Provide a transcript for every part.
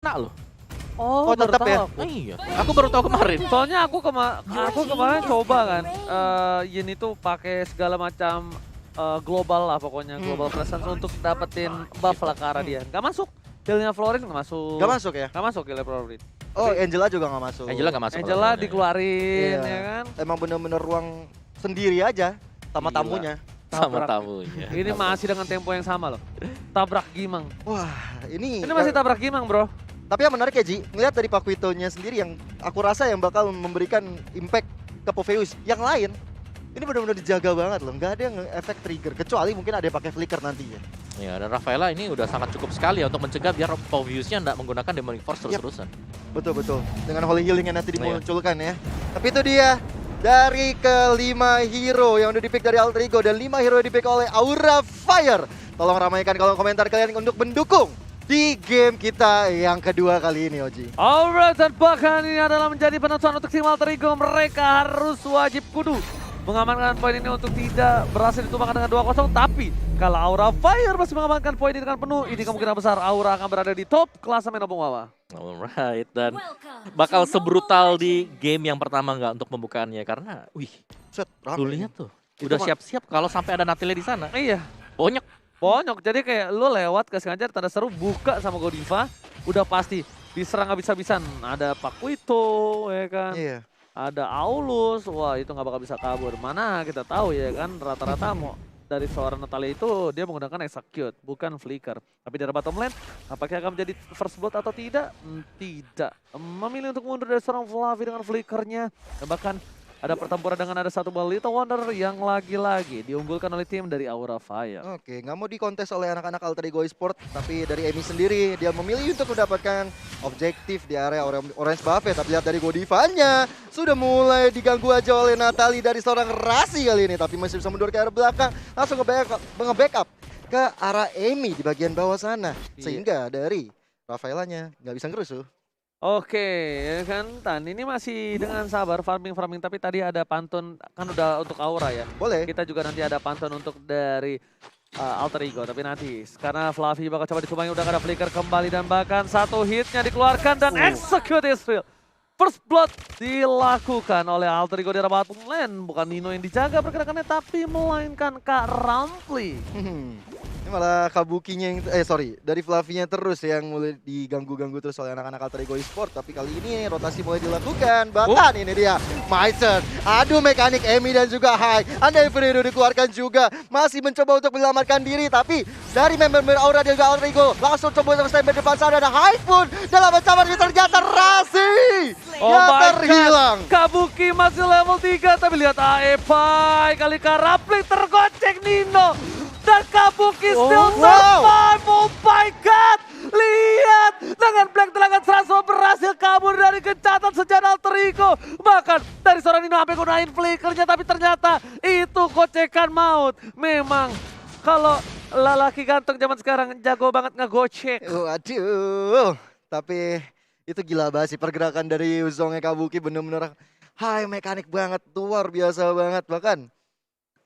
Kena loh. Oh, Oh, baru tetap tahu ya? aku. Iya, aku baru tahu kemarin. Soalnya aku kemarin coba kan, Yin itu pakai segala macam global lah pokoknya, global presence untuk dapetin buff lah ke arah dia. Gak masuk. Healnya Florin gak masuk. Gak masuk ya? Gak masuk healnya Florin. Oh, Angela juga gak masuk. Angela gak masuk. Angela kalau dikeluarin Iya. ya kan. Emang bener-bener ruang sendiri aja sama Gila. tamunya. sama Tabrak. tamunya. Ini masih dengan tempo yang sama loh. Tabrak Gimang. Wah, ini Ini masih tabrak Gimang, bro. tapi yang menarik ya Ji, ngeliat dari Pakuitonya sendiri yang aku rasa yang bakal memberikan impact ke Poveus. Yang lain, ini benar-benar dijaga banget loh, nggak ada yang efek trigger. Kecuali mungkin ada yang pakai flicker nantinya. Ya, dan Rafaela ini udah sangat cukup sekali ya untuk mencegah biar Poveusnya nggak menggunakan Demonic Force Yap. terus-terusan. Betul-betul, dengan Holy Healing yang nanti Iya. dimunculkan ya. Tapi itu dia, dari kelima hero yang udah dipick dari Alter Ego dan 5 hero yang dipick oleh Aura Fire. Tolong ramaikan kolom komentar kalian untuk mendukung di game kita yang kedua kali ini, Oji. Alright, dan bahkan ini adalah menjadi penentuan untuk tim Alter Ego. Mereka harus wajib kudu mengamankan poin ini untuk tidak berhasil ditumbangkan dengan 2-0. Tapi kalau Aura Fire masih mengamankan poin ini dengan penuh, ini kemungkinan besar Aura akan berada di top klasemen Opung Wawa. Alright, dan bakal sebrutal di game yang pertama nggak untuk pembukaannya karena, wih, Set, lu rame. lihat tuh, Itu udah mah- siap-siap kalau sampai ada Natile di sana. Iya, Bonyok. bonyok. Jadi kayak lu lewat ke sengaja tanda seru buka sama Godiva, udah pasti diserang habis-habisan. Ada Pakuito, ya kan? Iya. Ada Aulus, wah itu nggak bakal bisa kabur. Mana kita tahu ya kan, rata-rata mau dari seorang Natalia itu dia menggunakan execute, bukan flicker. Tapi dari bottom lane, apakah akan menjadi first blood atau tidak? Tidak. Memilih untuk mundur dari seorang Fluffy dengan flickernya. Dan bahkan ada pertempuran dengan ada satu buah Little Wonder yang lagi-lagi diunggulkan oleh tim dari Aura Fire. Oke, nggak mau dikontes oleh anak-anak Alter Ego Esport, tapi dari Emi sendiri dia memilih untuk mendapatkan objektif di area Orange Buffet. Tapi lihat dari Godivanya, sudah mulai diganggu aja oleh Natali dari seorang Rasi kali ini, tapi masih bisa mundur ke arah belakang, langsung nge-backup ke arah Emi di bagian bawah sana, Iya. sehingga dari Rafaelanya nggak bisa ngerusuh. Oke, ya kan Tan, ini masih dengan sabar farming, tapi tadi ada pantun, kan udah untuk Aura ya. Boleh. Kita juga nanti ada pantun untuk dari Alter Ego, tapi nanti karena Fluffy bakal coba ditumbangi, udah gak ada flicker kembali dan bahkan satu hitnya dikeluarkan dan execute Israel. First blood dilakukan oleh Alter Ego di arah bottom lane, bukan Nino yang dijaga pergerakannya tapi melainkan Kak Rampli. Ini malah Kabukinya yang dari Flavinya terus yang mulai diganggu-ganggu terus oleh anak-anak Alter Ego Esport. Tapi kali ini rotasi mulai dilakukan. Bahkan ini dia Meister, adu mekanik Emi dan juga Hai. Andai Ferrero dikeluarkan juga, masih mencoba untuk menyelamatkan diri. Tapi dari member-member Aura dan juga Alter Ego langsung coba untuk stand depan sana. Dan Hai pun dalam ancaman ini ternyata Rasi yang my terhilang. God. Kabuki masih level 3 tapi lihat Aepai kali Kak Rampli tergocek Nino. Dan Kabuki still survive, oh my god! Lihat, dengan Black Dragon Transfer berhasil kabur dari gencatan senjata Alter Ego. Bahkan dari seorang Nino sampai gunain flickernya, tapi ternyata itu gocekan maut. Memang kalau lelaki ganteng zaman sekarang jago banget ngegocek. Waduh, tapi itu gila banget sih pergerakan dari Uzongnya Kabuki, bener-bener high mekanik banget, luar biasa banget. Bahkan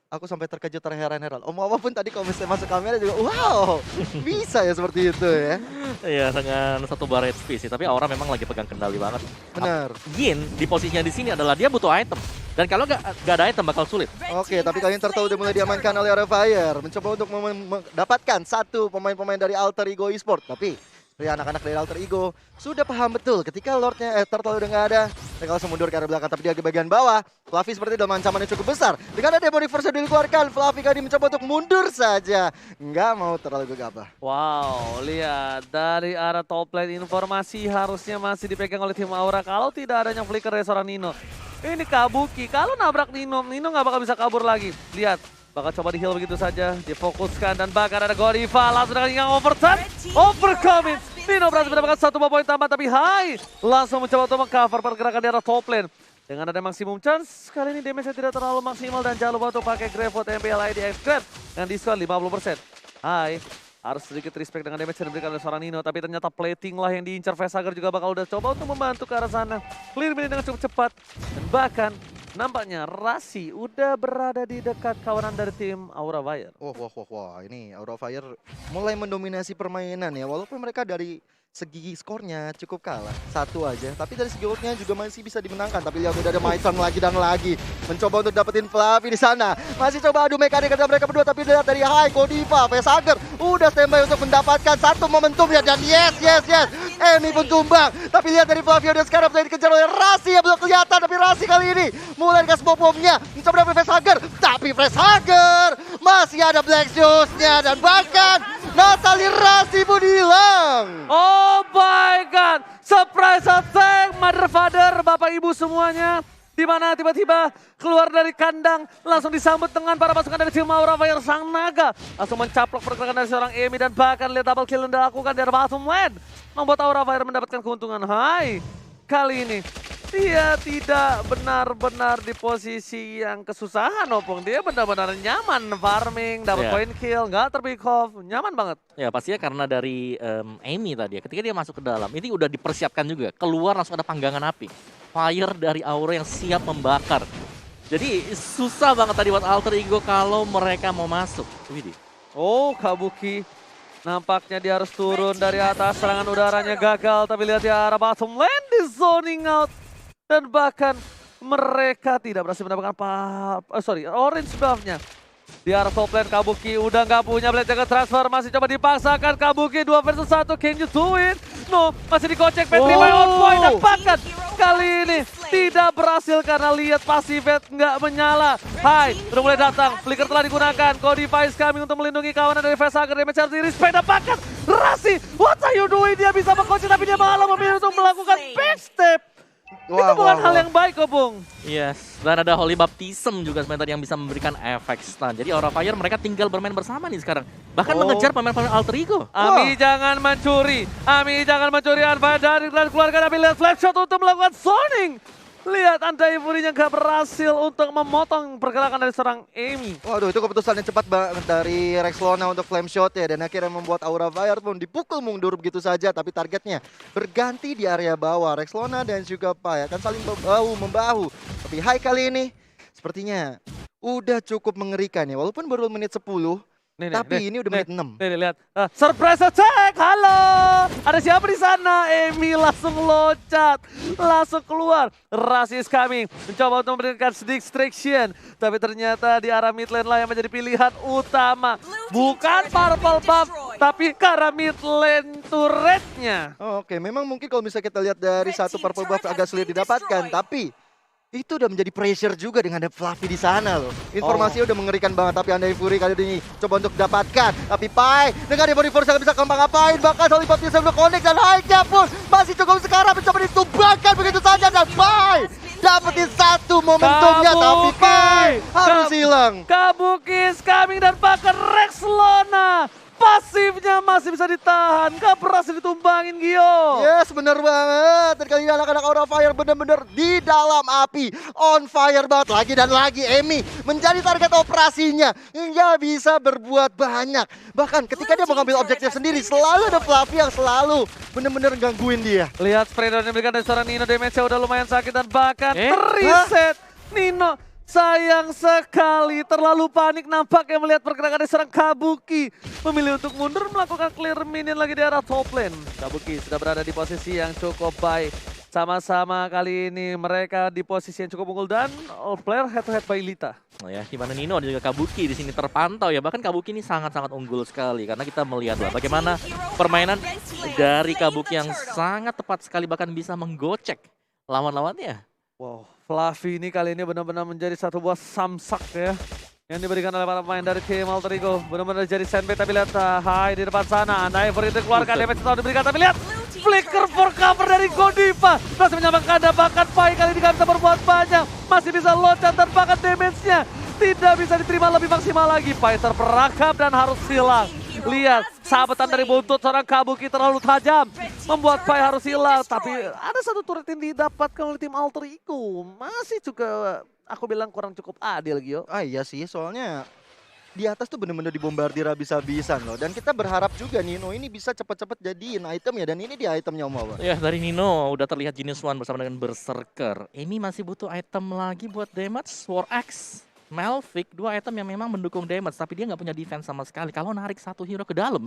aku sampai terkejut, terheran-heran. Om pun tadi kalau misalnya masuk kamera juga, wow, bisa ya seperti itu ya. Iya, dengan satu bar HP sih, tapi Aura memang lagi pegang kendali banget. Benar. Yin di posisinya di sini adalah dia butuh item. Dan kalau nggak ada item bakal sulit. Oke, tapi kali ini Turtle udah mulai diamankan oleh Aura Fire. Mencoba untuk mendapatkan satu pemain-pemain dari Alter Ego Esport. Tapi dari anak-anak dari Alter Ego sudah paham betul ketika Lordnya Turtle udah nggak ada, mereka langsung mundur ke arah belakang. Tapi dia di bagian bawah, Fluffy seperti dalam ancaman yang cukup besar. Dengan ada Demonic Force yang dikeluarkan, Fluffy kali ini mencoba untuk mundur saja, nggak mau terlalu gegabah. Wow, lihat dari arah top lane informasi harusnya masih dipegang oleh tim Aura kalau tidak adanya flicker dari seorang Nino. Ini Kabuki, kalau nabrak Nino nggak bakal bisa kabur lagi. Lihat, bakal coba di heal begitu saja, difokuskan dan bahkan ada Godiva langsung dengan yang overtime, overcoming. Nino berhasil mendapatkan satu poin tambah tapi Hai langsung mencoba untuk mengcover pergerakan di arah top lane. Dengan ada maximum chance, kali ini damage-nya tidak terlalu maksimal dan jangan lupa untuk pakai Gravewood MPL ID X-Grab dengan diskon 50%. Hai, harus sedikit respect dengan damage yang diberikan oleh seorang Nino, tapi ternyata plating lah yang diincar Vesager juga bakal udah coba untuk membantu ke arah sana. Clear mid dengan cukup cepat dan bahkan nampaknya Rasi udah berada di dekat kawanan dari tim Aura Fire. Wah, ini Aura Fire mulai mendominasi permainan ya, walaupun mereka dari segi skornya cukup kalah, 1 aja. Tapi dari segi goldnya juga masih bisa dimenangkan. Tapi lihat udah ada Maison lagi dan lagi. Mencoba untuk dapetin Fluffy di sana. Masih coba adu mekanik antara mereka berdua. Tapi lihat dari Hai, Godiva, Facehager udah standby untuk mendapatkan satu momentum ya. Dan yes. Emi pun tumbang. Tapi lihat dari Fluffy udah sekarang mulai dikejar oleh Rasi yang belum kelihatan. Tapi Rasi kali ini mulai dikasih bom-bomnya. Mencoba dapetin Facehager. Tapi Facehager masih ada Black Shoes-nya. Dan bahkan Natalie Rasi pun hilang. Oh my god, surprise attack, mother father, bapak ibu semuanya. Di mana tiba-tiba keluar dari kandang, langsung disambut dengan para pasukan dari tim Aura Fire Sang Naga. Langsung mencaplok pergerakan dari seorang Emi dan bahkan lihat double kill yang dilakukan dari bottom lane. Membuat Aura Fire mendapatkan keuntungan. Hai, kali ini dia tidak benar-benar di posisi yang kesusahan, Opung. Dia benar-benar nyaman farming, dapat point kill, nggak terpick off, nyaman banget. Ya pastinya karena dari Amy tadi ya, ketika dia masuk ke dalam, ini udah dipersiapkan juga. Keluar langsung ada panggangan api. Fire dari Aura yang siap membakar. Jadi susah banget tadi buat Alter Ego kalau mereka mau masuk. Widih. Oh, Kabuki. Nampaknya dia harus turun dari atas, serangan udaranya gagal. Tapi lihat di arah bottom lane, di zoning out. Dan bahkan mereka tidak berhasil mendapatkan orange buff-nya. Di arah top lane Kabuki udah nggak punya blade jaga transfer, masih coba dipaksakan Kabuki 2 versus 1, can you do it? No, masih dikocek Petri by on point dan bahkan kali ini tidak berhasil karena lihat pasifet nggak menyala. Hai, udah mulai datang, flicker telah digunakan, Godiva is coming untuk melindungi kawanan dari Facehager, damage harus di-respect dan bahkan Rasi, what are you doing? Dia bisa mengkocek tapi dia malah memilih untuk melakukan backstep. Itu bukan hal yang baik kok, Bung. Yes, dan ada Holy Baptism juga sebenarnya yang bisa memberikan efek stun. Jadi Aura Fire mereka tinggal bermain bersama nih sekarang. Bahkan mengejar pemain-pemain Alter Ego. Ami jangan mencuri. Ami jangan mencuri Unfired dari keluarga. Tapi lihat flash shot untuk melakukan zoning. Lihat Andai Furinya nggak berhasil untuk memotong pergerakan dari seorang Amy. Waduh, itu keputusan yang cepat banget dari Rexlona untuk flame shot ya. Dan akhirnya membuat Aura Fire pun dipukul mundur begitu saja. Tapi targetnya berganti di area bawah. Rexlona dan juga Pai akan saling membahu. Tapi Hai kali ini sepertinya udah cukup mengerikan ya. Walaupun baru menit 10. Tapi ini udah menit 6. Nih, lihat. Surprise attack. Halo. Ada siapa di sana? Emi langsung loncat. Langsung keluar. Rasi is coming. Mencoba untuk memberikan distraction. Tapi ternyata di arah mid lane lah yang menjadi pilihan utama. Bukan purple buff. Tapi ke arah mid lane turretnya. Oke, memang mungkin kalau misalnya kita lihat dari satu purple buff agak sulit didapatkan. Tapi itu udah menjadi pressure juga dengan ada Fluffy di sana loh. Informasinya udah mengerikan banget, tapi Andai Fury kali ini coba untuk dapatkan. Tapi Pai dengan Body Force nggak bisa gampang ngapain. Bahkan Holy Baptism udah connect dan Hai-nya pun masih cukup sekarang mencoba ditumbangkan begitu saja. Dan Pai dapetin satu momentumnya, tapi Pai harus hilang. Kabuki is coming dan bahkan Rexlona. Pasifnya masih bisa ditahan, gak berhasil ditumbangin Gio. Yes, bener banget. Dan kali ini anak-anak Aura Fire bener-bener di dalam api. On fire banget lagi dan lagi. Emi menjadi target operasinya. Hingga bisa berbuat banyak. Bahkan ketika dia mau ngambil objektif sendiri, selalu ada Fluffy yang selalu bener-bener gangguin dia. Lihat spray down yang diberikan dari seorang Nino, damage-nya udah lumayan sakit dan bahkan terreset. Nino sayang sekali, terlalu panik nampaknya melihat pergerakan dari seorang Kabuki. Memilih untuk mundur melakukan clear minion lagi di arah top lane. Kabuki sudah berada di posisi yang cukup baik. Sama-sama kali ini mereka di posisi yang cukup unggul dan all player head to head by Lita. Oh ya, di mana Nino dan juga Kabuki di sini terpantau ya. Bahkan Kabuki ini sangat-sangat unggul sekali karena kita melihat lah bagaimana permainan dari Kabuki yang sangat tepat sekali bahkan bisa menggocek lawan-lawannya. Wow, Fluffy ini kali ini benar-benar menjadi satu buah samsak ya. Yang diberikan oleh para pemain dari tim Alter Ego. Benar-benar jadi sandbag tapi lihat Hai di depan sana. Andai Fury dikeluarkan, damage telah diberikan tapi lihat. Flicker for cover dari Godiva. Masih menyamakan ada bahkan Pai kali ini gak bisa berbuat banyak. Masih bisa loncat dan bahkan damage-nya tidak bisa diterima lebih maksimal lagi. Pai terperangkap dan harus hilang. Lihat, sahabatan dari buntut seorang Kabuki terlalu tajam. Membuat Pai harus hilang. Tapi ada satu turret yang didapatkan oleh tim Alter Ego. Masih juga aku bilang kurang cukup adil, Gio. Iya sih, soalnya di atas tuh bener-bener dibombardir habis-habisan loh. Dan kita berharap juga Nino ini bisa cepet-cepet jadiin item ya. Dan ini dia itemnya Om Wawan. Ya, dari Nino udah terlihat Genius One bersama dengan Berserker. Amy masih butuh item lagi buat damage, War Axe. Malphite, 2 item yang memang mendukung damage, tapi dia nggak punya defense sama sekali. Kalau narik satu hero ke dalam,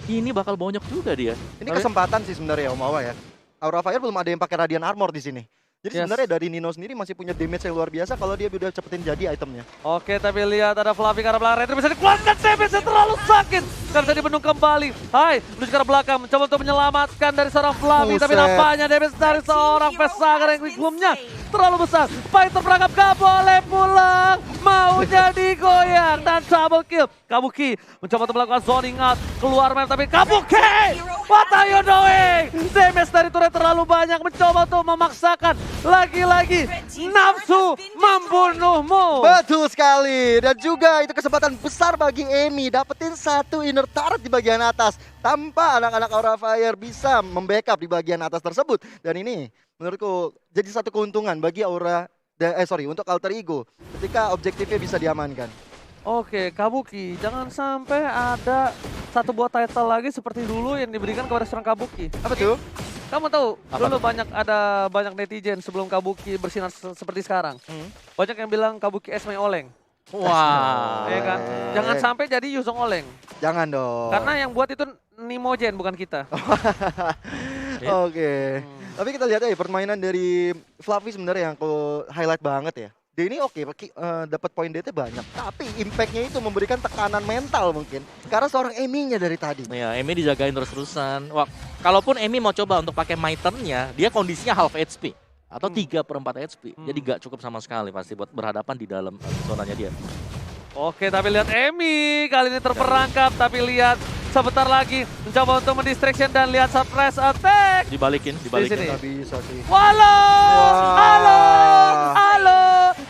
ini bakal bonyok juga dia. Ini kesempatan sih sebenarnya Om Awa ya. Aura Fire belum ada yang pakai Radiant Armor di sini. Jadi Yes. sebenarnya dari Nino sendiri masih punya damage yang luar biasa kalau dia udah cepetin jadi itemnya. Oke, tapi lihat ada Fluffy karena belakang Retro bisa dikeluarkan, damage terlalu sakit. Gak bisa dibendung kembali. Hai, menuju ke arah belakang, mencoba untuk menyelamatkan dari seorang Fluffy. Tapi Buset. nampaknya damage dari seorang Vesaga yang sebelumnya terlalu besar. Fighter perangkap gak boleh pulang. Mau jadi goyang dan double kill. Kabuki mencoba untuk melakukan zoning out. Keluar map tapi Kabuki! What are you doing? Damage dari turret terlalu banyak. Mencoba untuk memaksakan. Lagi-lagi nafsu membunuhmu. Betul sekali. Dan juga itu kesempatan besar bagi Emi dapetin satu inner turret di bagian atas tanpa anak-anak Aura Fire bisa membackup di bagian atas tersebut. Dan ini menurutku jadi satu keuntungan bagi untuk Alter Ego ketika objektifnya bisa diamankan. Oke, Kabuki, jangan sampai ada satu buah title lagi seperti dulu yang diberikan kepada seorang Kabuki. Apa tuh? Kamu tahu, Apa dulu tuh? banyak netizen sebelum Kabuki bersinar seperti sekarang. Banyak yang bilang Kabuki Esmei Oleng. Wah. Ya kan? Jangan sampai jadi Yuzong Oleng. Jangan dong. Karena yang buat itu Nimogen, bukan kita. Oke. Tapi kita lihat aja permainan dari Fluffy sebenarnya yang aku highlight banget ya. Dia ini dapat poin DT banyak, tapi impactnya itu memberikan tekanan mental mungkin. Karena seorang Emi-nya dari tadi. Ya, Emi dijagain terus-terusan. Wah, kalaupun Emi mau coba untuk pakai Mighten-nya, dia kondisinya half HP atau 3/4 HP. Jadi gak cukup sama sekali pasti buat berhadapan di dalam zonanya dia. Oke, tapi lihat Emi kali ini terperangkap, tapi lihat sebentar lagi mencoba untuk mendistraction dan lihat surprise attack. Dibalikin. sini. Nggak bisa sih. Halo, halo, Wah. halo.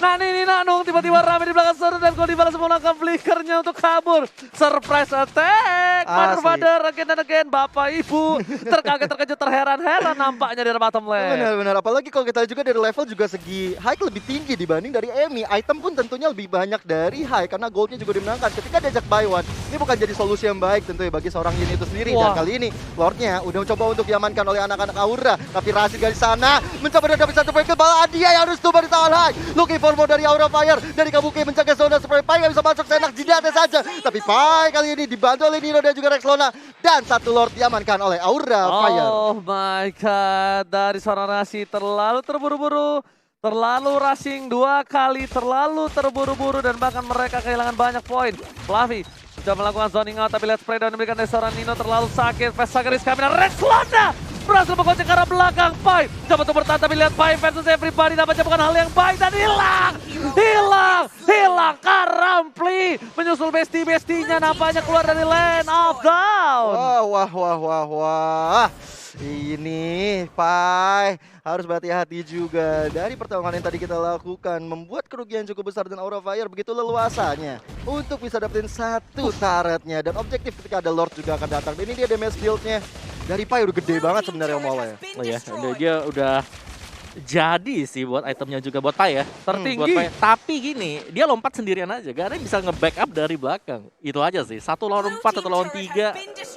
Nah ini Nanung tiba-tiba rame di belakang seru dan kalau dibalas menggunakan flickernya untuk kabur. Surprise attack, mother again and again. Bapak Ibu terkaget, terkejut, terheran-heran nampaknya di bottom lane. Benar-benar, apalagi kalau kita juga dari level juga segi high lebih tinggi dibanding dari Emi. Item pun tentunya lebih banyak dari high karena goldnya juga dimenangkan. Ketika diajak buy one, ini bukan jadi solusi yang baik tentunya bagi seorang Yin itu sendiri. Wah. Dan kali ini Lordnya udah mencoba untuk diamankan oleh anak-anak Aura. Tapi Rasid dari sana mencoba dapat satu poin kebal. Dia yang harus tumbang di tangan high. Looking for more dari Aura Fire. Dari Kabuki menjaga zona supaya Pai nggak bisa masuk seenak jidatnya saja. Tapi Pai kali ini dibantu oleh Nino dan juga Rexlona. Dan satu Lord diamankan oleh Aura Fire. Oh my god, dari seorang Rasid terlalu terburu-buru. Terlalu rushing 2 kali, terlalu terburu-buru dan bahkan mereka kehilangan banyak poin. Fluffy sudah melakukan zoning out tapi lihat spray down diberikan dari seorang Nino terlalu sakit. Vesagaris Kamina, Rexlona berhasil mengocek ke arah belakang. Pai coba untuk bertahan tapi lihat Pai versus everybody nampaknya bukan hal yang baik dan hilang. Karampli menyusul besti-bestinya nampaknya keluar dari lane of down. Wah. Ini Pai harus berhati-hati juga dari pertarungan yang tadi kita lakukan membuat kerugian cukup besar dan Aura Fire begitu leluasanya untuk bisa dapetin satu turretnya dan objektif ketika ada Lord juga akan datang. Ini dia damage build-nya dari Pai udah gede banget sebenarnya Om Awa ya. Oh ya, dia udah jadi sih buat itemnya juga buat Pai ya. Tertinggi. Buat Pai. Tapi gini, dia lompat sendirian aja. Gak ada yang bisa nge-backup dari belakang. Itu aja sih. 1 lawan 4, 1 lawan 3.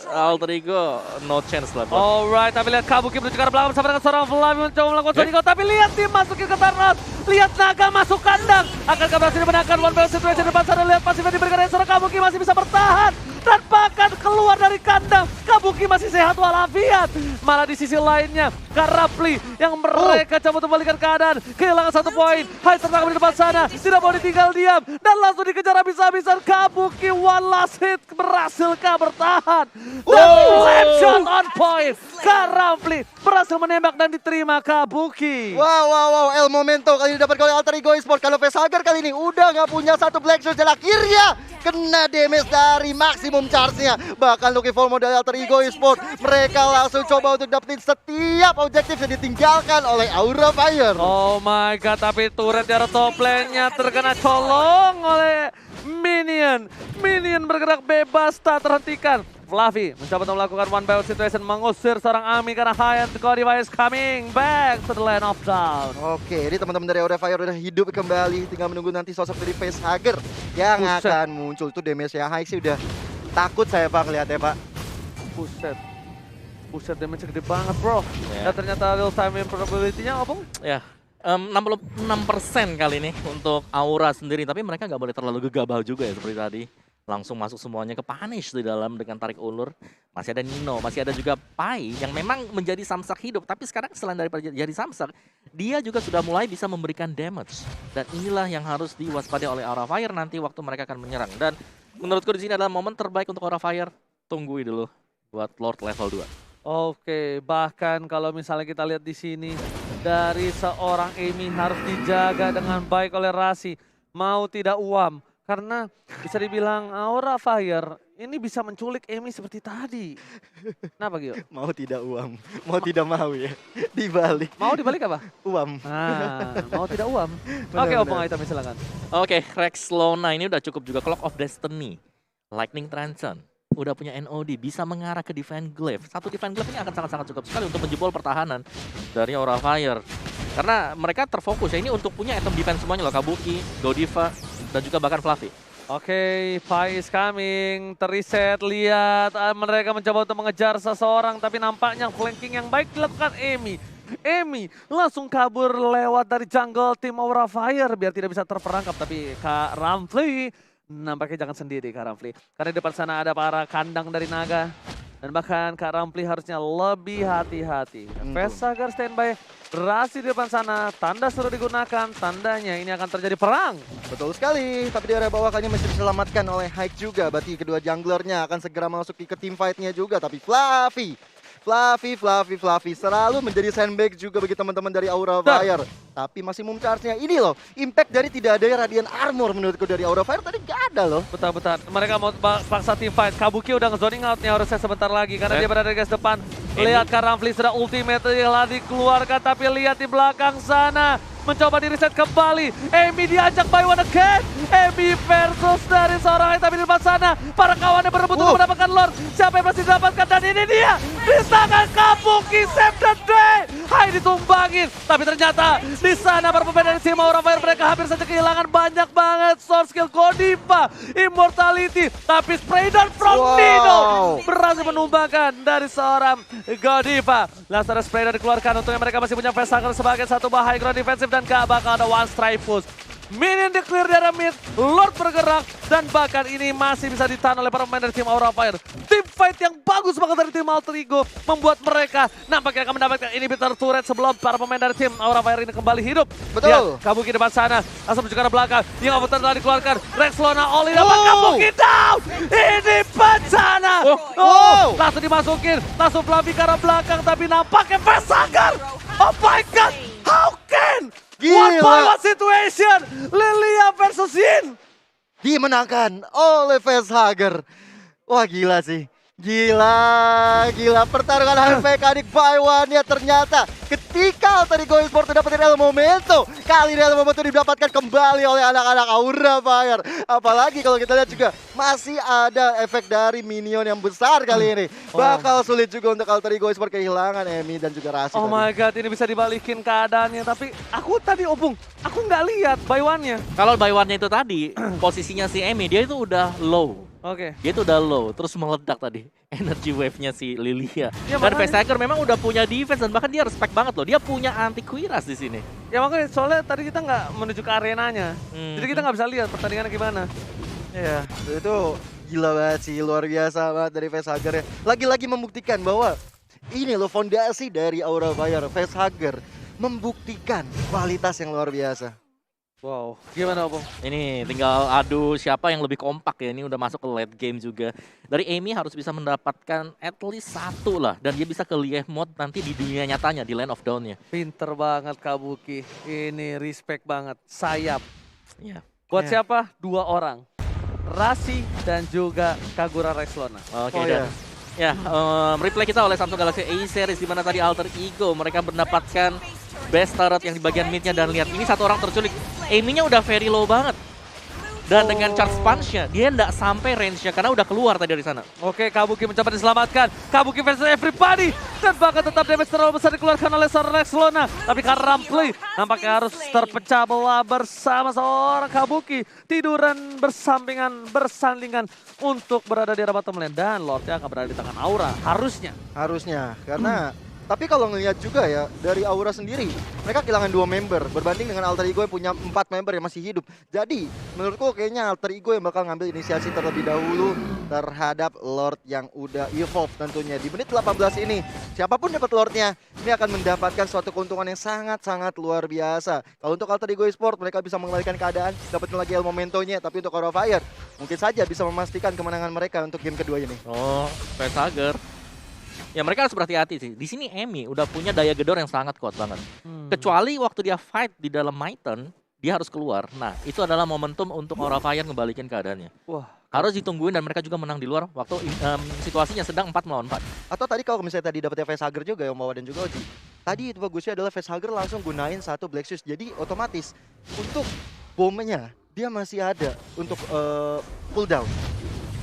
Alter Ego, no chance lah. Alright, tapi lihat Kabuki menuju ke arah belakang bersama dengan seorang Fluffy mencoba melakukan zoning out. Tapi lihat tim masukin ke Tarnot. Lihat Naga masuk kandang. Akankah berhasil dimenangkan one battle situation depan sana. Lihat pasifnya diberikan dari seorang Kabuki masih bisa bertahan. Dan bahkan keluar dari kandang. Kabuki masih sehat walafiat. Malah di sisi lainnya, Karapli yang mereka coba untuk balikan keadaan. Kehilangan 1 poin. Hai tertangkap di depan sana. Tidak mau ditinggal diam. Dan langsung dikejar habis-habisan. Kabuki one last hit. Berhasilkah bertahan? Dan left shot on point. Karapli berhasil menembak dan diterima Kabuki. Wow, El Momento kali ini dapat oleh Alter Ego Esport. Kalau Vesagar kali ini udah nggak punya satu Black Shoes dan akhirnya kena damage dari maksimum charge-nya. Bahkan looking for dari Alter Ego Esport, mereka langsung coba untuk dapetin setiap objektif yang ditinggalkan oleh Aura Fire. Oh my god, tapi turret dari top lane-nya terkena colong oleh Minion. Minion bergerak bebas tak terhentikan. Fluffy mencoba untuk melakukan one by one situation, mengusir seorang Ami karena High and Godify is coming back to the lane of down. Oke, ini teman-teman dari Aura Fire udah hidup kembali, tinggal menunggu nanti sosok dari Vesagar yang Buset. akan muncul. Tuh damage yang high sih udah takut saya Pak ngeliatnya Pak. Buset damage gede banget bro. Ya. Dan ternyata real time improbability-nya apa? Ya, 66% kali ini untuk Aura sendiri, tapi mereka nggak boleh terlalu gegabah juga ya seperti tadi. Langsung masuk semuanya ke punish di dalam dengan tarik ulur. Masih ada Nino, masih ada juga Pai yang memang menjadi samsak hidup. Tapi sekarang selain daripada jadi samsak, dia juga sudah mulai bisa memberikan damage. Dan inilah yang harus diwaspadai oleh Aura Fire nanti waktu mereka akan menyerang. Dan menurutku di sini adalah momen terbaik untuk Aura Fire. Tunggui dulu buat Lord level 2. Oke, bahkan kalau misalnya kita lihat di sini, dari seorang Amy harus dijaga dengan baik oleh Rasi. Mau tidak uam. Karena bisa dibilang Aura Fire ini bisa menculik Amy seperti tadi. Kenapa Gio? Mau tidak uam, mau tidak mau ya. Dibalik. Mau dibalik apa? Uam. Mau tidak uam. Oke, Benar, Opung benar. Aitam silakan. Oke, Rex Lona ini udah cukup juga. Clock of Destiny, Lightning Transcend, udah punya NOD, bisa mengarah ke Divine Glaive. Satu Divine Glaive ini akan sangat-sangat cukup sekali untuk menjebol pertahanan dari Aura Fire. Karena mereka terfokus ya, ini untuk punya item defense semuanya loh. Kabuki, Godiva, dan juga bahkan Fluffy. Oke, Pai is coming, terreset, lihat mereka mencoba untuk mengejar seseorang tapi nampaknya flanking yang baik dilakukan Amy. Amy langsung kabur lewat dari jungle tim Aura Fire biar tidak bisa terperangkap, tapi Kak Ramfli nampaknya jangan sendiri Kak Ramfli. Karena di depan sana ada para kandang dari naga. Dan bahkan Kak Ramfli harusnya lebih hati-hati. Vesagar standby, Rasi di depan sana, tanda sudah digunakan, tandanya ini akan terjadi perang. Betul sekali, tapi di area bawah kayaknya masih diselamatkan oleh Hike juga. Berarti kedua junglernya akan segera masuk ke team fight-nya juga. Tapi Fluffy selalu menjadi sandbag juga bagi teman-teman dari Aura Fire. Tapi maximum charge-nya ini loh, impact dari tidak ada Radiant Armor menurutku dari Aura Fire tadi gak ada loh. Betul-betul, mereka mau paksa team fight. Kabuki udah nge-zoning out nih harusnya sebentar lagi karena dia berada di garis depan. Lihat Kak Ramfli sudah ultimate telah dikeluarkan, tapi lihat di belakang sana. Mencoba di reset kembali. Amy diajak by one again. Amy versus dari seorang Aitam di depan sana. Para kawannya berebut untuk mendapatkan Lord. Siapa yang masih didapatkan? Dan ini dia. Di tangan Kabuki, save the day. Hai ditumbangin. Tapi ternyata di sana para pemain dari tim Aura Fire mereka hampir saja kehilangan banyak banget source skill Godiva, Immortality. Tapi spray down from Nino berhasil menumbangkan dari seorang Godiva. Langsung ada spray down dikeluarkan. Untungnya mereka masih punya Vesagar sebagai satu bahaya ground defensif dan gak bakal ada one strike push. Minion di clear dari mid, Lord bergerak, dan bahkan ini masih bisa ditahan oleh para pemain dari tim Aura Fire. Team fight yang bagus banget dari tim Alter Ego membuat mereka nampaknya akan mendapatkan inhibitor turret sebelum para pemain dari tim Aura Fire ini kembali hidup. Betul. Lihat, Kabuki depan sana, langsung menuju ke arah belakang. Yang overturn telah dikeluarkan, Rex Lona Oli dapat Kabuki down. Ini bencana. Langsung dimasukin, langsung Fluffy ke arah belakang, tapi nampaknya Vesagar. Oh my god, how can? One by one situation, Lilia versus Yin. Dimenangkan oleh Vesagar. Wah gila sih. Gila. Pertarungan mekanik by one ya ternyata ketika tadi Go Esport dapetin El Momento. Kali ini El Momento didapatkan kembali oleh anak-anak Aura Fire. Apalagi kalau kita lihat juga masih ada efek dari minion yang besar kali ini. Bakal sulit juga untuk Alter Ego Esport kehilangan Amy dan juga Rasi. Oh my god, ini bisa dibalikin keadaannya. Tapi aku tadi Opung, aku nggak lihat by one-nya. Kalau by one-nya itu tadi, posisinya si Amy, dia itu udah low. Oke. Dia itu udah low, terus meledak tadi. Energy wave-nya si Lilia. Ya, Dan makanya. Vesagar memang udah punya defense dan bahkan dia respect banget loh. Dia punya anti Quiras di sini. Ya makanya soalnya tadi kita nggak menuju ke arenanya. Jadi kita nggak bisa lihat pertandingannya gimana. Iya, itu gila banget sih, luar biasa banget dari Vesagar ya. Lagi-lagi membuktikan bahwa ini loh fondasi dari Aura Fire. Vesagar membuktikan kualitas yang luar biasa. Wow, gimana Opung? Ini tinggal adu siapa yang lebih kompak ya. Ini udah masuk ke late game juga. Dari Amy harus bisa mendapatkan at least satu lah. Dan dia bisa ke Lieh mode nanti di dunia nyatanya, di Land of Dawn-nya. Pinter banget Kabuki. Ini respect banget. Sayap. Iya. Buat siapa? Dua orang. Rasi dan juga Kagura Rex Lona. Oke, dan ya replay kita oleh Samsung Galaxy A series di mana tadi Alter Ego mereka mendapatkan best turret yang di bagian midnya dan lihat ini satu orang terculik. Amy-nya udah very low banget. Dan dengan charge punch-nya dia nggak sampai range-nya karena udah keluar tadi dari sana. Oke, Kabuki mencoba diselamatkan. Kabuki versus everybody. Dan bahkan tetap damage terlalu besar dikeluarkan oleh seorang Rex Lona. Tapi karena Rampley nampaknya harus terpecah belah bersama seorang Kabuki. Tiduran bersandingan untuk berada di arah bottom lane. Dan Lordnya akan berada di tangan Aura, harusnya. Harusnya, karena Tapi kalau ngelihat juga ya, dari Aura sendiri, mereka kehilangan 2 member berbanding dengan Alter Ego yang punya 4 member yang masih hidup. Jadi, menurutku kayaknya Alter Ego yang bakal ngambil inisiasi terlebih dahulu terhadap Lord yang udah evolve tentunya. Di menit 18 ini, siapapun dapat Lordnya, ini akan mendapatkan suatu keuntungan yang sangat-sangat luar biasa. Kalau untuk Alter Ego Esports, mereka bisa mengendalikan keadaan, dapetin lagi El Momentonya, tapi untuk Aura Fire, mungkin saja bisa memastikan kemenangan mereka untuk game kedua ini. Oh, Facehugger. Ya mereka harus berhati-hati sih. Di sini Emi udah punya daya gedor yang sangat kuat banget. Kecuali waktu dia fight di dalam Myton, dia harus keluar. Nah, itu adalah momentum untuk Aura Fire ngebalikin keadaannya. Wah. Harus ditungguin dan mereka juga menang di luar waktu situasinya sedang 4 melawan 4. Atau tadi kalau misalnya tadi dapetnya Facehugger juga yang bawa dan juga Oji. Tadi itu bagusnya adalah Facehugger langsung gunain satu Black Shoes. Jadi otomatis untuk bomnya dia masih ada untuk cooldown.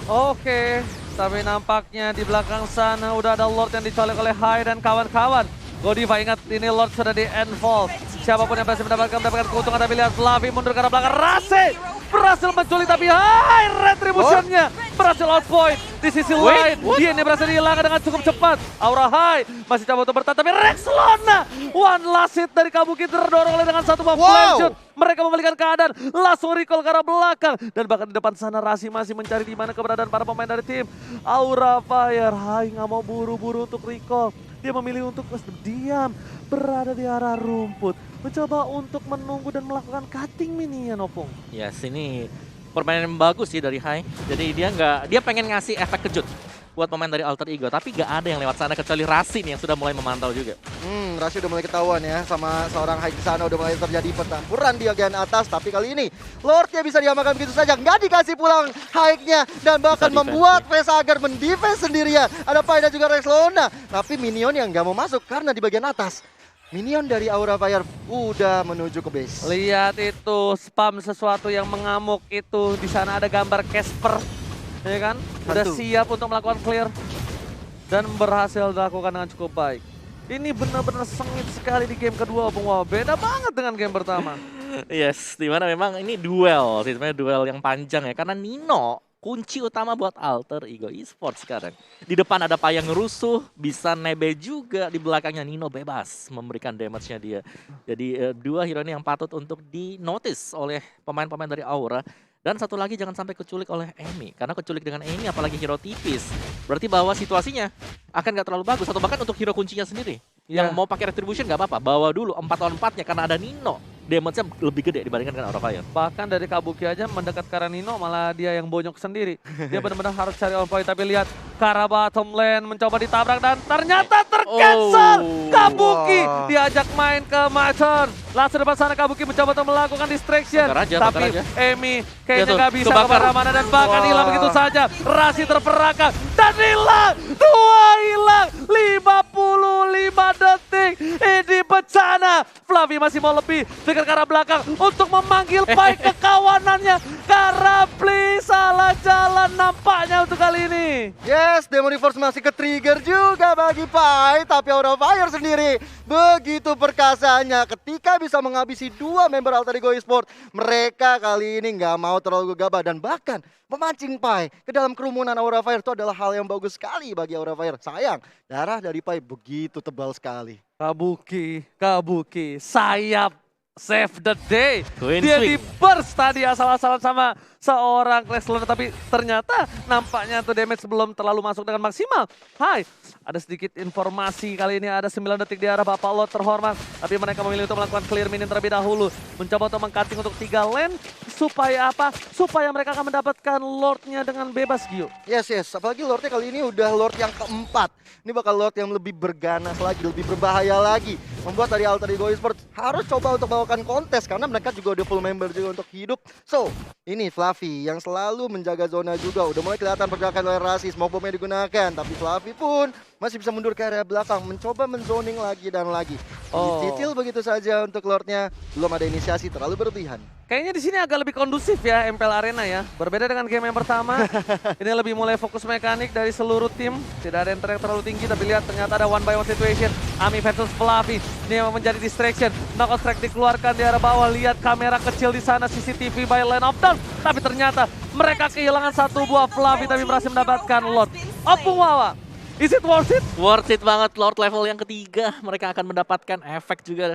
Oke, tapi nampaknya di belakang sana udah ada Lord yang dicolek oleh Hai dan kawan-kawan. Godiva ingat ini Lord sudah di endfall. Siapapun yang berhasil mendapatkan keuntungan, tapi lihat Fluffy mundur ke arah belakang. Rase berhasil menculik tapi Hai retributionnya berhasil outpoint di sisi lain. Dia ini berhasil dihilangkan dengan cukup cepat. Aura Hai masih coba untuk bertahan tapi Rexlona one last hit dari Kabuki terdorong oleh dengan satu buah flame shoot. Mereka membalikan keadaan, langsung recall ke arah belakang. Dan bahkan di depan sana Rasi masih mencari di mana keberadaan para pemain dari tim Aura Fire. Hai nggak mau buru-buru untuk recall. Dia memilih untuk diam, berada di arah rumput. Mencoba untuk menunggu dan melakukan cutting minion, Opung. Yes, ini permainan yang bagus sih dari Hai. Jadi dia pengen ngasih efek kejut buat pemain dari Alter Ego, tapi gak ada yang lewat sana kecuali Rasi nih yang sudah mulai memantau juga. Rasi udah mulai ketahuan ya sama seorang Hai di sana, udah mulai terjadi pertempuran di bagian atas, tapi kali ini Lordnya bisa diamankan begitu saja, nggak dikasih pulang Hai-nya dan bahkan membuat Facehugger mendefense sendirian. Ada Pai dan juga Rexlona, tapi minion yang nggak mau masuk karena di bagian atas. Minion dari Aura Fire udah menuju ke base. Lihat itu spam sesuatu yang mengamuk itu. Di sana ada gambar Casper, ya kan? Udah siap untuk melakukan clear dan berhasil dilakukan dengan cukup baik. Ini benar-benar sengit sekali di game kedua, Bung. Wah, beda banget dengan game pertama. Yes, dimana memang ini duel sih, sebenarnya duel yang panjang ya, karena Nino kunci utama buat Alter Ego Esports sekarang. Di depan ada Pai yang ngerusuh, bisa nebe juga, di belakangnya Nino bebas memberikan damage-nya dia. Jadi dua hero ini yang patut untuk di-notice oleh pemain-pemain dari Aura. Dan satu lagi jangan sampai keculik oleh Emi, karena keculik dengan Emi apalagi hero tipis. Berarti bahwa situasinya akan gak terlalu bagus, atau bahkan untuk hero kuncinya sendiri. Yang mau pakai retribution gak apa-apa, bawa dulu 4 lawan 4-nya karena ada Nino. Damage-nya lebih gede dibandingkan dengan Aura Fire. Bahkan dari Kabuki aja mendekat ke arah Nino malah dia yang bonyok sendiri. Dia benar-benar harus cari on point, tapi lihat ke arah bottom lane mencoba ditabrak dan ternyata tercancel. Kabuki diajak main ke Myton. Langsung depan sana Kabuki mencoba untuk melakukan distraction. Tapi Emi kayaknya nggak bisa kemana-mana dan bahkan hilang begitu saja. Rasi terperangkap dan hilang. 2 hilang. 55 detik. Ini bencana. Fluffy masih mau lebih. Ke arah belakang untuk memanggil Pai ke kawanannya. Karapli salah jalan nampaknya untuk kali ini. Yes, Demon Reverse masih ke-trigger juga bagi Pai, tapi Aura Fire sendiri begitu perkasanya ketika bisa menghabisi 2 member Alter Ego Esports. Mereka kali ini nggak mau terlalu gegabah dan bahkan memancing Pai ke dalam kerumunan Aura Fire. Itu adalah hal yang bagus sekali bagi Aura Fire. Sayang, darah dari Pai begitu tebal sekali. Kabuki, sayap. Save the day. Dia Swing. di burst tadi asal-asalan sama seorang Rexlona, tapi ternyata nampaknya tuh damage belum terlalu masuk dengan maksimal. Hai, ada sedikit informasi kali ini ada 9 detik di arah Bapak Lord terhormat, tapi mereka memilih untuk melakukan clear minion terlebih dahulu. Mencoba untuk meng-cutting untuk 3 lane, supaya apa? Supaya mereka akan mendapatkan Lordnya dengan bebas, Gio. Yes, apalagi Lordnya kali ini udah Lord yang keempat. Ini bakal Lord yang lebih berganas lagi, lebih berbahaya lagi. Membuat dari Alter Ego Esports harus coba untuk melakukan kontes karena mereka juga udah full member juga untuk hidup. So, ini Fluffy yang selalu menjaga zona juga. Udah mulai kelihatan pergerakan oleh Rasi, smoke bomb-nya digunakan. Tapi Fluffy pun masih bisa mundur ke area belakang, mencoba menzoning lagi dan lagi. Dicicil begitu saja untuk Lordnya, belum ada inisiasi terlalu berlebihan. Kayaknya di sini agak lebih kondusif ya MPL Arena ya. Berbeda dengan game yang pertama. Ini lebih mulai fokus mekanik dari seluruh tim. Tidak ada yang terlalu tinggi, tapi lihat ternyata ada one by one situation. Ami versus Fluffy. Ini yang menjadi distraction. Knockout strike dikeluarkan di arah bawah. Lihat kamera kecil di sana CCTV by line of down. Tapi ternyata mereka kehilangan satu buah Fluffy tapi berhasil mendapatkan Lord. Opung Wawa. Is it worth it? Worth it banget, Lord level yang ketiga. Mereka akan mendapatkan efek juga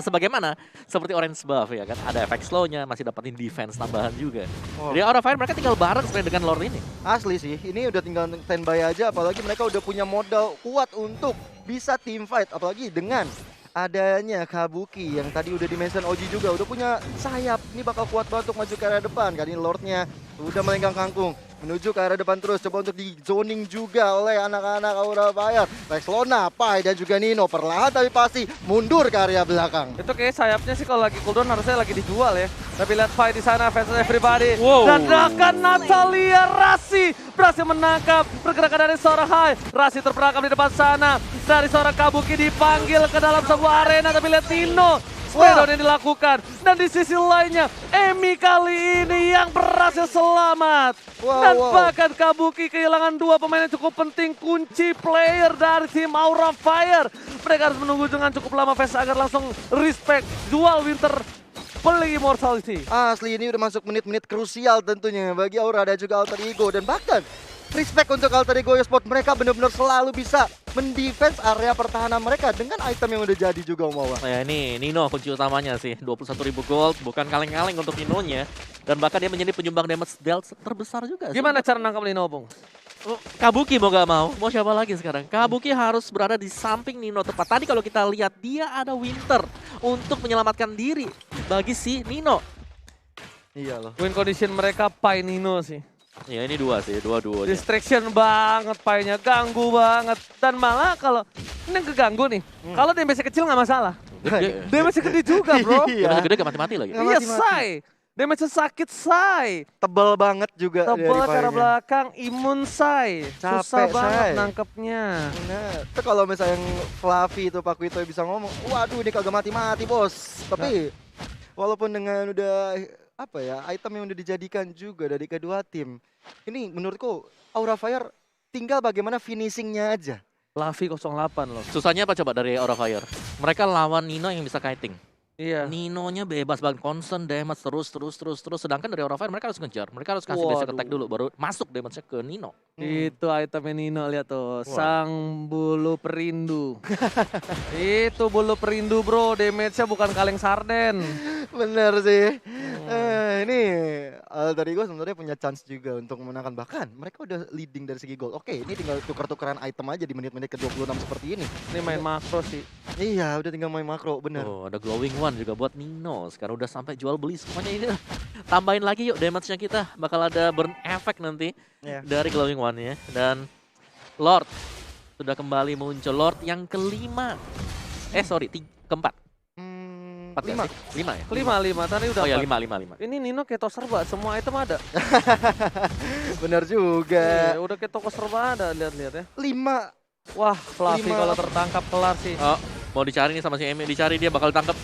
sebagaimana seperti Orange Buff ya kan. Ada efek slow-nya, masih dapetin defense tambahan juga. Oh. Jadi Aura Fire mereka tinggal bareng sebenarnya dengan Lord ini. Asli sih, ini udah tinggal standby aja, apalagi mereka udah punya modal kuat untuk bisa team fight, apalagi dengan adanya Kabuki yang tadi udah di-mention Oji juga, udah punya sayap. Ini bakal kuat banget untuk maju ke arah depan. Kali ini Lordnya udah melenggang kangkung menuju ke arah depan terus, coba untuk di zoning juga oleh anak-anak Aura Fire. Rexlona, Pai dan juga Nino perlahan tapi pasti mundur ke area belakang. Itu kayak sayapnya sih kalau lagi cooldown harusnya lagi dijual ya. Tapi lihat fight di sana, fans everybody. Wow. Dan akan Natalia Rasi berhasil menangkap pergerakan dari seorang Hai. Rasi terperangkap di depan sana. Dari seorang Kabuki dipanggil ke dalam sebuah arena, tapi lihat Tino. Smackdown yang dilakukan. Dan di sisi lainnya, Emi kali ini yang berhasil selamat. Dan bahkan Kabuki kehilangan dua pemain yang cukup penting, kunci player dari tim Aura Fire. Mereka harus menunggu dengan cukup lama fans agar langsung respect dual winter beli Immortality. Asli ini udah masuk menit-menit krusial tentunya bagi Aura dan juga Alter Ego, dan bahkan respect untuk Alter Ego Esport, mereka benar-benar selalu bisa mendefense area pertahanan mereka dengan item yang udah jadi juga Umawa. Nah, ya ini Nino kunci utamanya sih, 21.000 gold, bukan kaleng-kaleng untuk Ninonya. Dan bahkan dia menjadi penyumbang damage dealt terbesar juga. Gimana cara nangkap Nino, Bung? Kabuki mau gak mau siapa lagi sekarang? Kabuki harus berada di samping Nino tepat. Tadi kalau kita lihat dia ada Winter untuk menyelamatkan diri bagi si Nino. Iya loh. Win condition mereka Pai Nino sih. Ya ini dua sih, dua-dua. Distraction banget, Pai-nya ganggu banget. Dan malah kalau ini yang keganggu nih, kalau damage kecil nggak masalah. Gede. Damage gede juga bro. Iya. Gede gak mati-mati lagi. Nggak Iya mati-mati. say. Damage sakit say. Tebel banget juga Tebal dari ke arah Pai-nya. belakang, imun say. Susah Capek, banget say. nangkepnya. Nah, itu kalau misalnya yang Fluffy itu Pak Wito bisa ngomong, waduh ini kagak mati-mati bos. Tapi walaupun dengan udah apa ya, item yang udah dijadikan juga dari kedua tim, ini menurutku Aura Fire tinggal bagaimana finishingnya aja. Lavi 08 loh. Susahnya apa coba dari Aura Fire? Mereka lawan Nino yang bisa kiting. Iya. Ninonya bebas banget, constant damage terus. Sedangkan dari Aura Fire mereka harus ngejar. Mereka harus kasih basic Waduh. attack dulu, baru masuk damage-nya ke Nino. Itu itemnya Nino, lihat tuh. Wah. Sang bulu perindu. Itu bulu perindu bro, damage-nya bukan kaleng sarden. Bener sih. Ini Alter Ego sebenarnya punya chance juga untuk memenangkan. Bahkan mereka udah leading dari segi gold. Oke, ini tinggal tuker-tukeran item aja di menit-menit ke-26 seperti ini. Ini main makro sih. Iya, udah tinggal main makro, bener. Oh, ada glowing one juga buat Nino. Sekarang udah sampai jual beli semuanya ini. Tambahin lagi yuk damage-nya kita. Bakal ada burn effect nanti Iya. dari glowing one-nya. Dan Lord sudah kembali muncul. Lord yang kelima. Keempat. Empat Lima. nggak sih? Lima ya? 5 tadi udah. Oh ya, empat. lima. Ini Nino kayak toko serba, semua item ada. Bener juga. Iya, udah kayak toko serba ada, lihat-lihat ya. 5. Wah, Fluffy 5. kalau tertangkap kelar sih. Oh, mau dicari nih sama si Emi. Dicari dia bakal tangkap.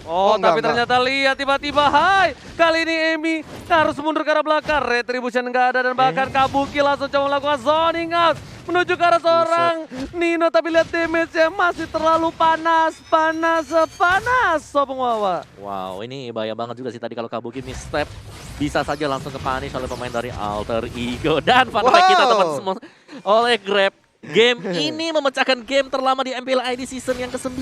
Oh, enggak, tapi ternyata lihat tiba-tiba, hai, kali ini Emi harus mundur ke arah belakang. Retribution nggak ada dan bahkan Kabuki langsung coba melakukan zoning out menuju ke arah seorang Nino. Tapi lihat damage-nya masih terlalu panas. Sobong Wawa. Wow, ini bahaya banget juga sih tadi kalau Kabuki misstep. Bisa saja langsung ke punish oleh pemain dari Alter Ego. Dan fun fact kita teman semua oleh Grab. Game ini memecahkan game terlama di MPL ID season yang ke-9.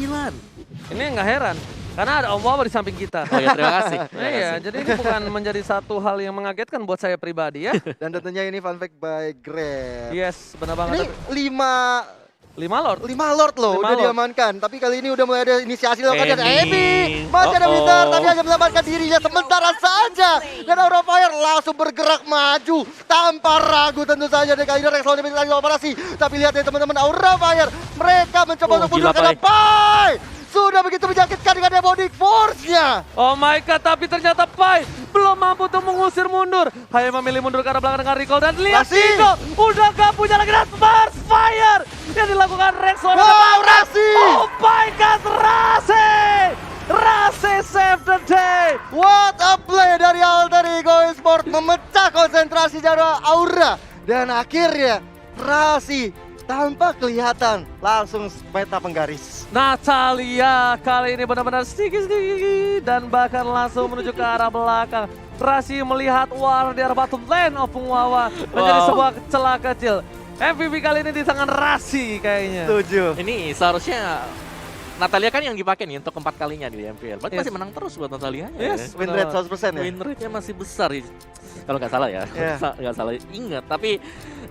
Ini nggak heran, karena ada Om Wawa di samping kita. Oh ya, terima kasih. Iya, jadi ini bukan menjadi satu hal yang mengagetkan buat saya pribadi ya. Dan tentunya ini fun fact by Grab. Yes, benar Ini banget. 5 Lord. Lord loh, 5 udah Lord. diamankan. Tapi kali ini udah mulai ada inisiasi dilakukan dari Emi. Emi. Masih ada Winter, Uh-oh. tapi hanya menyelamatkan dirinya sementara saja. Dan Aura Fire langsung bergerak maju tanpa ragu tentu saja. Dan kali ini Rexlona bisa lagi operasi. Tapi lihat ya teman-teman, Aura Fire, mereka mencoba untuk mundur gila, ke depan. Sudah begitu menyakitkan dengan Demonic Force-nya. Oh my god, tapi ternyata Pai belum mampu untuk mengusir mundur. Hanya memilih mundur ke arah belakang dengan recall. Dan lihat Rasi. Nino, udah gak punya lagi dan Mars Fire yang dilakukan Rexona. Wow, Rasi. Oh my god, Rasi save the day. What a play dari Alter Ego Esport, memecah konsentrasi dari Aura. Dan akhirnya Rasi tanpa kelihatan langsung meta penggaris. Natalia kali ini benar-benar sedikit dan bahkan langsung menuju ke arah belakang. Rasi melihat war di arah bottom lane of Wawa menjadi Wow. sebuah celah kecil. MVP kali ini di tangan Rasi kayaknya. Setuju. Ini seharusnya Natalia kan yang dipakai nih untuk keempat kalinya di MPL. Berarti Yes. masih menang terus buat Natalia. Yes. Win rate 100% ya. Win rate-nya masih besar ya. Kalau nggak salah ya. Yeah. Nggak salah ingat. Tapi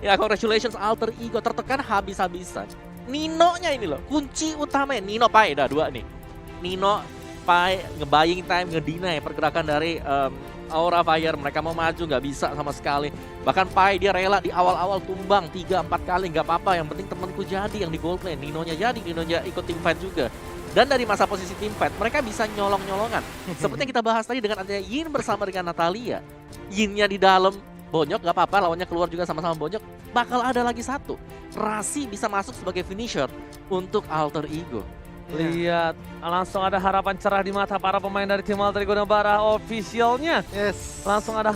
ya congratulations Alter Ego tertekan habis-habisan. Nino-nya ini loh, kunci utamanya. Nino Pai dah dua nih. Nino Pai nge-buying time, nge-deny pergerakan dari Aura Fire. Mereka mau maju nggak bisa sama sekali. Bahkan Pai dia rela di awal-awal tumbang 3-4 kali nggak apa-apa. Yang penting temanku jadi yang di gold lane. Ninonya jadi, Ninonya ikut team fight juga. Dan dari masa posisi team fight, mereka bisa nyolong-nyolongan. Seperti yang kita bahas tadi dengan adanya Yin bersama dengan Natalia. Yinnya di dalam, Bonyok nggak apa-apa, lawannya keluar juga sama-sama Bonyok. Bakal ada lagi satu. Rasi bisa masuk sebagai finisher untuk Alter Ego. Lihat, langsung ada harapan cerah di mata para pemain dari tim Alter Ego Nebara officialnya. Yes. Langsung ada